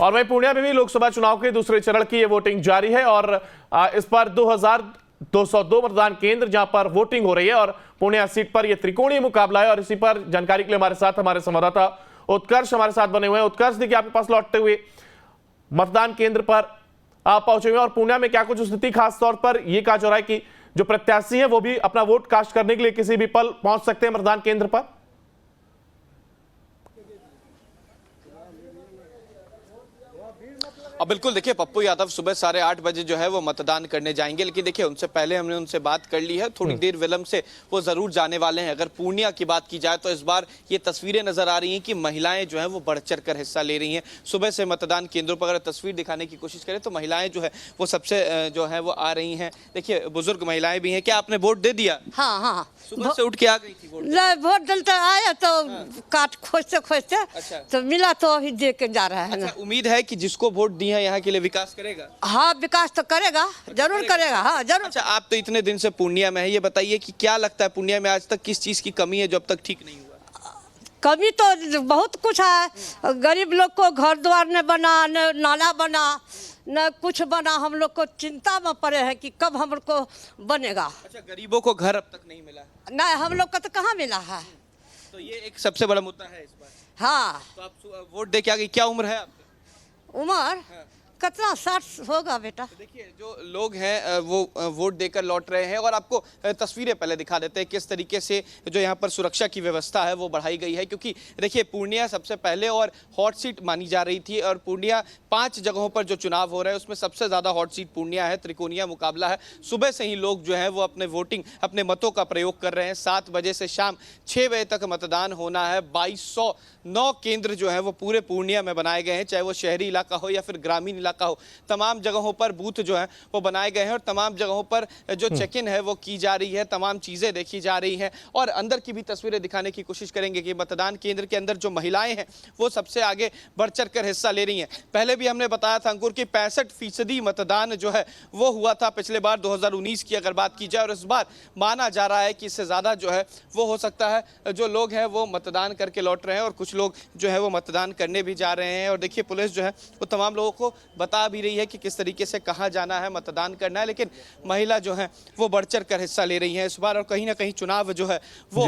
और वहीं पूर्णिया में भी लोकसभा चुनाव के दूसरे चरण की ये वोटिंग जारी है और इस पर 2202 मतदान केंद्र जहां पर वोटिंग हो रही है और पूर्णिया सीट पर यह त्रिकोणीय मुकाबला है। और इसी पर जानकारी के लिए हमारे साथ हमारे संवाददाता उत्कर्ष हमारे साथ बने हुए हैं। उत्कर्ष, देखिए आपके पास लौटते हुए मतदान केंद्र पर आप पहुंचे हुए और पूर्णिया में क्या कुछ स्थिति, खास तौर पर यह कहा जा रहा है कि जो प्रत्याशी है वो भी अपना वोट कास्ट करने के लिए किसी भी पल पहुंच सकते हैं मतदान केंद्र पर? अब बिल्कुल देखिए, पप्पू यादव सुबह 8:30 बजे जो है वो मतदान करने जाएंगे, लेकिन देखिए उनसे पहले हमने उनसे बात कर ली है, थोड़ी देर विलंब से वो जरूर जाने वाले हैं। अगर पूर्णिया की बात की जाए तो इस बार ये तस्वीरें नजर आ रही हैं कि महिलाएं जो है वो बढ़ चढ़ कर हिस्सा ले रही हैं। सुबह से मतदान केंद्रों पर अगर तस्वीर दिखाने की कोशिश करें तो महिलाएं जो है वो सबसे जो है वो आ रही हैं। देखिए बुजुर्ग महिलाएं भी हैं। क्या आपने वोट दे दिया? हाँ हाँ, सुबह से उठ के आ गई थी वोट? वोट डलते आया तो काट खोजते खोजते अच्छा। तो मिला तो अभी दे के जा रहा है ना। अच्छा, उम्मीद है कि जिसको वोट दी है यहाँ के लिए विकास करेगा? हाँ, विकास तो करेगा, जरूर करेगा। हाँ जरूर। अच्छा, आप तो इतने दिन से पूर्णिया में है, ये बताइए कि क्या लगता है पूर्णिया में आज तक किस चीज की कमी है जो अब तक ठीक नहीं हुआ? कमी तो बहुत कुछ है। गरीब लोग को घर द्वार न बना, न नाला बना, न कुछ बना। हम लोग को चिंता में पड़े हैं कि कब हम लोग को बनेगा। अच्छा, गरीबों को घर अब तक नहीं मिला? नहीं, हम लोग को तो कहाँ मिला है। तो ये एक सबसे बड़ा मुद्दा है इस बार। हाँ। तो आप वोट दे के आ गई। क्या उम्र है आपकी? उम्र कितना, 60 होगा बेटा। तो देखिए जो लोग हैं वो वोट देकर लौट रहे हैं और आपको तस्वीरें पहले दिखा देते हैं किस तरीके से जो यहाँ पर सुरक्षा की व्यवस्था है वो बढ़ाई गई है। क्योंकि देखिए पूर्णिया सबसे पहले और हॉट सीट मानी जा रही थी और पूर्णिया 5 जगहों पर जो चुनाव हो रहा है उसमें सबसे ज़्यादा हॉट सीट पूर्णिया है। त्रिकोणीय मुकाबला है। सुबह से ही लोग जो है वो अपने मतों का प्रयोग कर रहे हैं। 7 बजे से शाम 6 बजे तक मतदान होना है। 2209 केंद्र जो है वो पूरे पूर्णिया में बनाए गए हैं, चाहे वो शहरी इलाका हो या फिर ग्रामीण इलाका हो। तमाम जगहों पर बूथ जो है वो बनाए गए हैं और तमाम जगहों पर जो चेक इन है वो की जा रही है, तमाम चीजें देखी जा रही हैं। और अंदर की भी तस्वीरें दिखाने की कोशिश करेंगे कि मतदान केंद्र के अंदर जो महिलाएं हैं वो सबसे आगे बढ़ चढ़ कर हिस्सा ले रही हैं। पहले भी हमने बताया था अंकुर कि 65% मतदान जो है वो हुआ था पिछले बार 2019 की अगर बात की जाए, और इस बार माना जा रहा है कि इससे ज्यादा जो है वो हो सकता है। जो लोग हैं वो मतदान करके लौट रहे हैं और कुछ लोग जो है वो मतदान करने भी जा रहे हैं। और देखिए पुलिस जो है वो तमाम लोगों को बता भी रही है कि किस तरीके से कहां जाना है, मतदान करना है, लेकिन महिला जो है वो बढ़ चढ़ कर हिस्सा ले रही है इस बार। और कहीं ना कहीं चुनाव जो है वो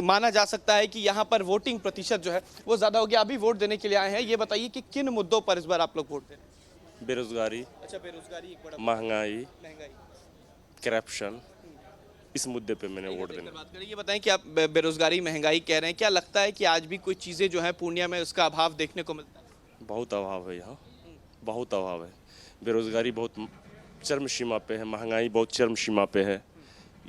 माना जा सकता है कि यहां पर वोटिंग प्रतिशत जो है वो ज्यादा हो गया। अभी वोट देने के लिए आए हैं, ये बताइए कि किन मुद्दों पर इस बार आप लोग वोट दे रहे हैं? बेरोजगारी। अच्छा, बेरोजगारी एक बड़ा, महंगाई, करप्शन, इस मुद्दे पे मैंने वोट देना। बात करें, ये बताएं कि आप बेरोजगारी महंगाई कह रहे हैं, क्या लगता है कि आज भी कोई चीजें जो है पूर्णिया में उसका अभाव देखने को मिलता है? बहुत अभाव है यहाँ, बहुत अभाव है। बेरोजगारी बहुत चरम सीमा पे है, महंगाई बहुत चरम सीमा पे है।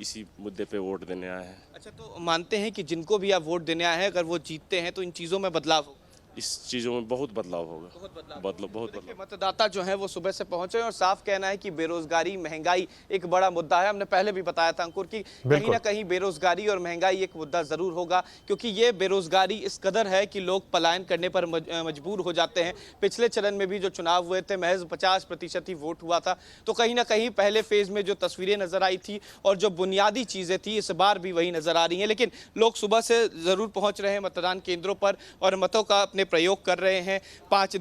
इसी मुद्दे पे वोट देने आए हैं। अच्छा, तो मानते हैं कि जिनको भी आप वोट देने आए हैं अगर वो जीतते हैं तो इन चीज़ों में बदलाव होगा? इस चीज़ों में बहुत बदलाव होगा। बहुत बदलाव। मतदाता जो है वो सुबह से पहुंचे और साफ कहना है कि बेरोजगारी महंगाई एक बड़ा मुद्दा है। हमने पहले भी बताया था अंकुर कि कहीं ना कहीं बेरोजगारी और महंगाई एक मुद्दा जरूर होगा, क्योंकि ये बेरोजगारी इस कदर है कि लोग पलायन करने पर मजबूर हो जाते हैं। पिछले चरण में भी जो चुनाव हुए थे महज 50% ही वोट हुआ था। तो कहीं ना कहीं पहले फेज में जो तस्वीरें नजर आई थी और जो बुनियादी चीजें थी इस बार भी वही नजर आ रही हैं। लेकिन लोग सुबह से जरूर पहुंच रहे हैं मतदान केंद्रों पर और मतों का अपने प्रयोग कर रहे हैं।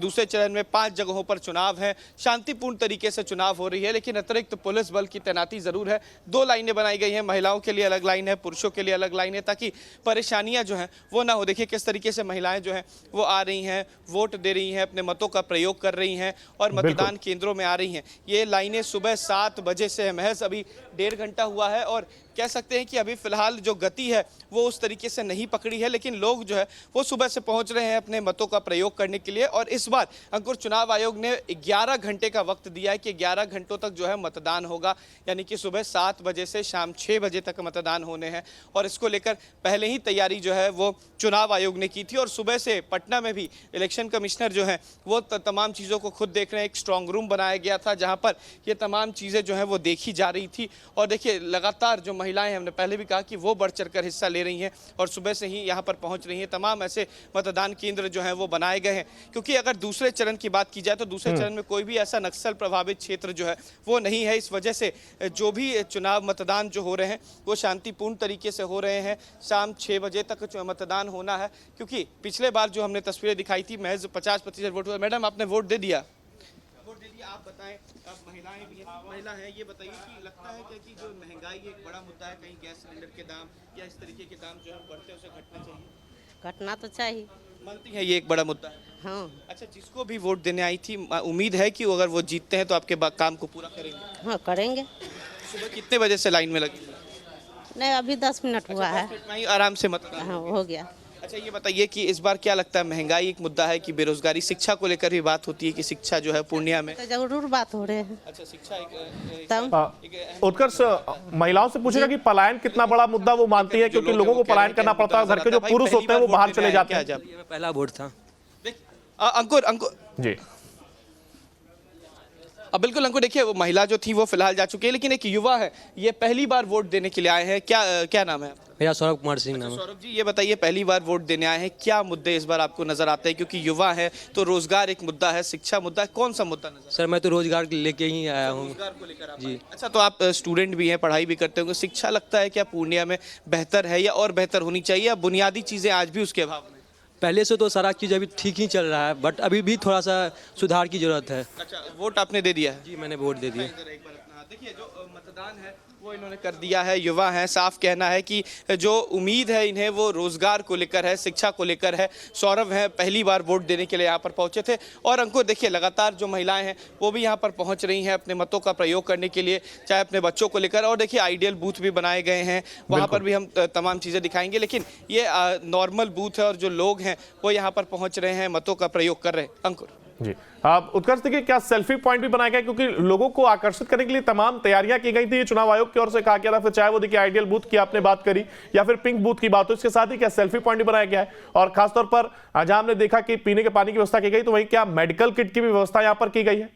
दूसरे चरण में 5 जगहों पर चुनाव है। शांतिपूर्ण तरीके से चुनाव हो रही है, लेकिन अतिरिक्त पुलिस बल की तैनाती जरूर है। 2 लाइनें बनाई गई हैं, महिलाओं के लिए अलग लाइन है, पुरुषों के लिए अलग लाइन है, ताकि परेशानियां जो हैं वो ना हो। देखिए किस तरीके से महिलाएं जो हैं वो आ रही हैं, वोट दे रही हैं, अपने मतों का प्रयोग कर रही हैं और मतदान केंद्रों में आ रही हैं। ये लाइनें सुबह 7 बजे से है, महज अभी 1.5 घंटा हुआ है और कह सकते हैं कि अभी फिलहाल जो गति है वो उस तरीके से नहीं पकड़ी है, लेकिन लोग जो है वो सुबह से पहुंच रहे हैं अपने मतों का प्रयोग करने के लिए। और इस बार अंकुर चुनाव आयोग ने 11 घंटे का वक्त दिया है कि 11 घंटों तक जो है मतदान होगा, यानी कि सुबह 7 बजे से शाम 6 बजे तक मतदान होने हैं। और इसको लेकर पहले ही तैयारी जो है वो चुनाव आयोग ने की थी और सुबह से पटना में भी इलेक्शन कमिश्नर जो है वो तमाम चीज़ों को खुद देख रहे हैं। एक स्ट्रांग रूम बनाया गया था जहाँ पर ये तमाम चीज़ें जो है वो देखी जा रही थी। और देखिए लगातार जो महिलाएं, हमने पहले भी कहा कि वो बढ़ चढ़कर हिस्सा ले रही हैं और सुबह से ही यहाँ पर पहुँच रही हैं। तमाम ऐसे मतदान केंद्र जो जो हैं वो बनाए गए हैं, क्योंकि अगर दूसरे चरण की बात की जाए तो दूसरे चरण में कोई भी ऐसा नक्सल प्रभावित क्षेत्र जो है वो नहीं है। इस वजह से जो भी चुनाव मतदान जो हो रहे हैं वो शांतिपूर्ण तरीके से हो रहे हैं। शाम 6 बजे तक जो मतदान होना है, क्योंकि पिछले बार जो हमने तस्वीरें दिखाई थी महज 50% वोट हुआ। मैडम आपने वोट दे दिया? वोट दे दिया। आप बताएं, आप महिलाएं भी हैं, महिला हैं, ये बताइए कि लगता है क्या कि जो महंगाई एक बड़ा मुद्दा है, कहीं गैस सिलेंडर के दाम या इस तरीके के दाम जो है बढ़ते हैं उसे घटना चाहिए? घटना तो चाहिए। मानती हैं ये एक बड़ा मुद्दा है? हाँ अच्छा, जिसको भी वोट देने आई थी उम्मीद है कि अगर वो जीतते हैं तो आपके काम को पूरा करेंगे? हाँ करेंगे। सुबह कितने बजे से लाइन में लगे? नहीं अभी 10 मिनट हुआ है। इतना ही आराम से मतदान? हाँ हो गया। अच्छा, ये बताइए कि इस बार क्या लगता है, महंगाई एक मुद्दा है कि बेरोजगारी? शिक्षा को लेकर भी बात होती है कि शिक्षा जो है पूर्णिया में। तो जरूर बात हो रहे हैं। अच्छा, शिक्षा तब उत्कर्ष महिलाओं से पूछेगा कि पलायन कितना बड़ा मुद्दा वो मानती है, क्योंकि लोगों को पलायन करना पड़ता है, घर के जो पुरुष होते हैं वो बाहर चले जाते हैं। पहला वोट था। अंकुर जी अब बिल्कुल अंकुर, देखिए वो महिला जो थी वो फिलहाल जा चुकी है, लेकिन एक युवा है, ये पहली बार वोट देने के लिए आए हैं। क्या नाम है? मेरा सौरभ कुमार सिंह नाम है। सौरभ जी, ये बताइए पहली बार वोट देने आए हैं, क्या मुद्दे इस बार आपको नजर आते हैं? क्योंकि युवा है तो रोजगार एक मुद्दा है, शिक्षा मुद्दा है, कौन सा मुद्दा नजर? सर मैं तो रोजगार लेके ही आया हूँ। रोजगार को लेकर जी। अच्छा, तो आप स्टूडेंट भी हैं, पढ़ाई भी करते होंगे, शिक्षा लगता है क्या पूर्णिया में बेहतर है या और बेहतर होनी चाहिए, या बुनियादी चीजें आज भी उसके अभाव में? पहले से तो सारा चीज़ अभी ठीक ही चल रहा है, बट अभी भी थोड़ा सा सुधार की जरूरत है। अच्छा, वोट आपने दे दिया है? जी मैंने वोट दे दिया। एक बार अपना देखिए, जो मतदान है वो इन्होंने कर दिया है, युवा हैं, साफ कहना है कि जो उम्मीद है इन्हें वो रोजगार को लेकर है, शिक्षा को लेकर है। सौरभ हैं, पहली बार वोट देने के लिए यहाँ पर पहुंचे थे। और अंकुर देखिए, लगातार जो महिलाएं हैं वो भी यहाँ पर पहुंच रही हैं अपने मतों का प्रयोग करने के लिए, चाहे अपने बच्चों को लेकर। और देखिए आइडियल बूथ भी बनाए गए हैं, वहाँ पर भी हम तमाम चीज़ें दिखाएंगे, लेकिन ये नॉर्मल बूथ है और जो लोग हैं वो यहाँ पर पहुँच रहे हैं, मतों का प्रयोग कर रहे हैं। अंकुर जी, आप उत्कर्ष देखिए, क्या सेल्फी पॉइंट भी बनाया गया, क्योंकि लोगों को आकर्षित करने के लिए तमाम तैयारियां की गई थी, चुनाव आयोग की ओर से कहा गया था, फिर चाहे वो देखिए आइडियल बूथ की आपने बात करी या फिर पिंक बूथ की बात हो, इसके साथ ही क्या सेल्फी पॉइंट भी बनाया गया है? और खासतौर पर जहां हमने देखा कि पीने के पानी की व्यवस्था की गई, तो वहीं क्या मेडिकल किट की भी व्यवस्था यहां पर की गई है?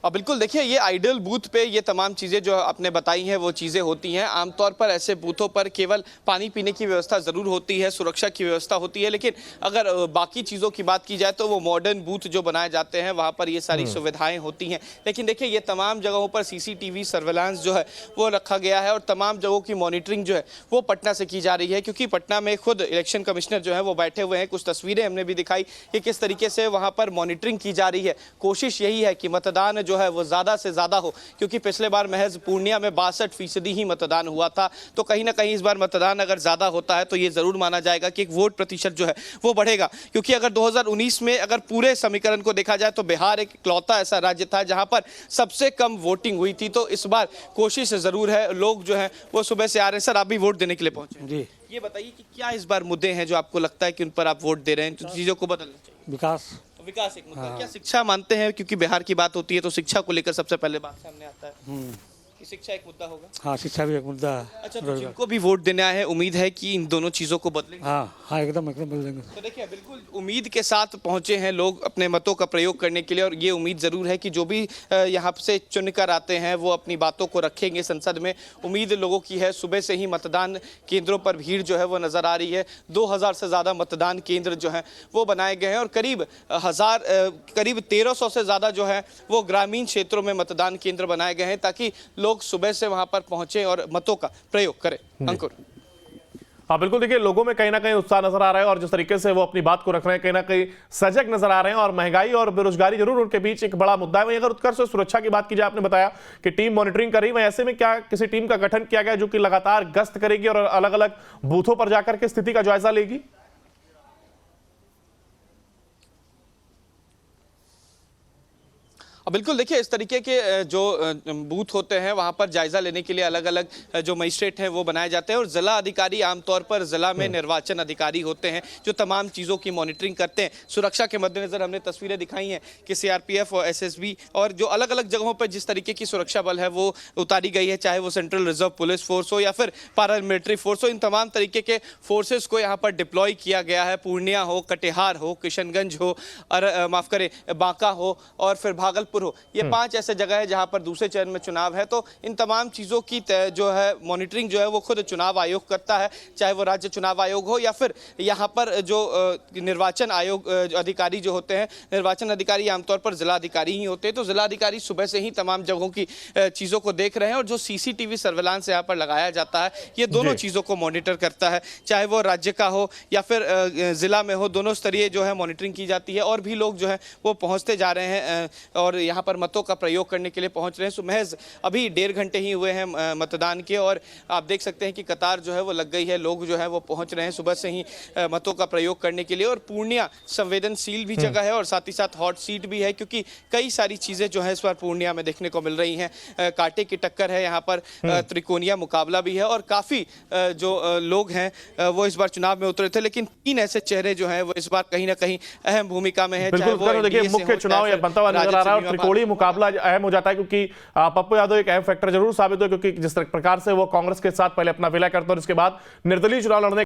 और बिल्कुल देखिए, ये आइडियल बूथ पे ये तमाम चीज़ें जो आपने बताई हैं वो चीज़ें होती हैं। आमतौर पर ऐसे बूथों पर केवल पानी पीने की व्यवस्था ज़रूर होती है, सुरक्षा की व्यवस्था होती है, लेकिन अगर बाकी चीज़ों की बात की जाए तो वो मॉडर्न बूथ जो बनाए जाते हैं वहाँ पर ये सारी सुविधाएं होती हैं। लेकिन देखिए, ये तमाम जगहों पर CCTV सर्वेलांस जो है वो रखा गया है और तमाम जगहों की मॉनिटरिंग जो है वो पटना से की जा रही है, क्योंकि पटना में खुद इलेक्शन कमिश्नर जो है वो बैठे हुए हैं। कुछ तस्वीरें हमने भी दिखाई कि किस तरीके से वहाँ पर मॉनिटरिंग की जा रही है। कोशिश यही है कि मतदान जो है वो ज़्यादा से ज़्यादा हो, क्योंकि पिछले बार महज पूर्णिया में 62% ही मतदान हुआ था। तो कहीं ना कहीं इस बार मतदान अगर ज़्यादा होता है तो ये ज़रूर माना जाएगा कि एक वोट प्रतिशत जो है वो बढ़ेगा, क्योंकि अगर 2019 में अगर पूरे समीकरण को देखा जाए तो बिहार एक इकलौता ऐसा राज्य था जहां पर सबसे कम वोटिंग हुई थी। तो इस बार कोशिश ज़रूर है, लोग जो हैं वो सुबह से आ रहे हैं। सर, आप भी वोट देने के लिए पहुंचे? जी। ये बताइए कि क्या इस बार मुद्दे हैं जो आपको लगता है कि उन पर आप वोट दे रहे हैं, तो चीज़ों को बदलना चाहिए? विकास एक मुद्दा। क्या शिक्षा मानते हैं, क्योंकि बिहार की बात होती है तो शिक्षा को लेकर सबसे पहले बात सामने आता है कि शिक्षा एक मुद्दा होगा? हाँ, शिक्षा भी एक मुद्दा है। अच्छा, तो जिनको भी वोट देने आए हैं उम्मीद है कि इन दोनों चीजों को बदलेंगे? हाँ एकदम बदल देंगे। तो देखिए, बिल्कुल उम्मीद के साथ पहुंचे हैं लोग अपने मतों का प्रयोग करने के लिए, और ये उम्मीद जरूर है कि जो भी यहाँ से चुनकर आते हैं वो अपनी बातों को रखेंगे संसद में। उम्मीद लोगों की है। सुबह से ही मतदान केंद्रों पर भीड़ जो है वो नजर आ रही है। 2000 से ज्यादा मतदान केंद्र जो है वो बनाए गए हैं और करीब 1300 से ज्यादा जो है वो ग्रामीण क्षेत्रों में मतदान केंद्र बनाए गए हैं, ताकि लोग सुबह से वहां पर पहुंचे और मतों का प्रयोग करें। अंकुर। हाँ बिल्कुल, देखिए लोगों में कहीं ना कहीं उत्साह नजर आ रहा है और जिस तरीके से वो अपनी बात को रख रहे हैं, कहीं ना कहीं सजग नजर आ रहे हैं। और महंगाई और बेरोजगारी जरूर उनके बीच एक बड़ा मुद्दा है। वहीं अगर उत्कर्ष सुरक्षा की बात की जाए, आपने बताया कि टीम मॉनिटरिंग कर रही है, ऐसे में क्या किसी टीम का गठन किया गया जो कि लगातार गश्त करेगी और अलग अलग बूथों पर जाकर के स्थिति का जायजा लेगी? बिल्कुल, देखिए इस तरीके के जो बूथ होते हैं वहाँ पर जायजा लेने के लिए अलग अलग जो मजिस्ट्रेट हैं वो बनाए जाते हैं, और जिला अधिकारी आमतौर पर जिला में निर्वाचन अधिकारी होते हैं जो तमाम चीज़ों की मॉनिटरिंग करते हैं। सुरक्षा के मद्देनजर हमने तस्वीरें दिखाई हैं कि CRPF और SSB और जो अलग अलग जगहों पर जिस तरीके की सुरक्षा बल है वो उतारी गई है, चाहे वो सेंट्रल रिजर्व पुलिस फोर्स हो या फिर पैरामिलिट्री फोर्स हो, इन तमाम तरीके के फोर्सेस को यहाँ पर डिप्लॉय किया गया है। पूर्णिया हो, कटिहार हो, किशनगंज हो, और माफ़ करें बांका हो, और फिर भागलपुर नागपुर हो, ये 5 ऐसे जगह है जहां पर दूसरे चरण में चुनाव है। तो इन तमाम चीज़ों की जो है मॉनिटरिंग जो है वो खुद चुनाव आयोग करता है, चाहे वो राज्य चुनाव आयोग हो या फिर यहाँ पर जो निर्वाचन आयोग अधिकारी जो होते हैं, निर्वाचन अधिकारी आमतौर पर जिला अधिकारी ही होते हैं। तो जिला अधिकारी सुबह से ही तमाम जगहों की चीज़ों को देख रहे हैं और जो सीसीटीवी सर्वेलांस यहाँ पर लगाया जाता है ये दोनों चीज़ों को मॉनिटर करता है, चाहे वो राज्य का हो या फिर जिला में हो, दोनों स्तरीय जो है मॉनिटरिंग की जाती है। और भी लोग जो है वो पहुंचते जा रहे हैं और यहाँ पर मतों का प्रयोग करने के लिए पहुंच रहे हैं। महज अभी 1.5 घंटे ही हुए हैं मतदान के और आप देख सकते हैं कि कतार जो है वो लग गई है, लोग जो है वो पहुंच रहे हैं सुबह से ही मतों का प्रयोग करने के लिए। और पूर्णिया संवेदनशील भी जगह है और साथ ही साथ हॉट सीट भी है, क्योंकि कई सारी चीजें जो है इस बार पूर्णिया में देखने को मिल रही हैं। कांटे की टक्कर है यहाँ पर, त्रिकोणीय मुकाबला भी है और काफी जो लोग हैं वो इस बार चुनाव में उतरे थे, लेकिन 3 ऐसे चेहरे जो हैं वो इस बार कहीं ना कहीं अहम भूमिका में है। बिल्कुल, देखिए मुख्य चुनाव ये बनता हुआ नजर आ रहा है और त्रिकोणीय मुकाबला अहम हो जाता है, क्योंकि पप्पू यादव एक अहम फैक्टर जरूर साबित हुआ, क्योंकि जिस प्रकार से वो कांग्रेस के साथ पहले अपना विलय करते और इसके बाद निर्दलीय चुनाव लड़ने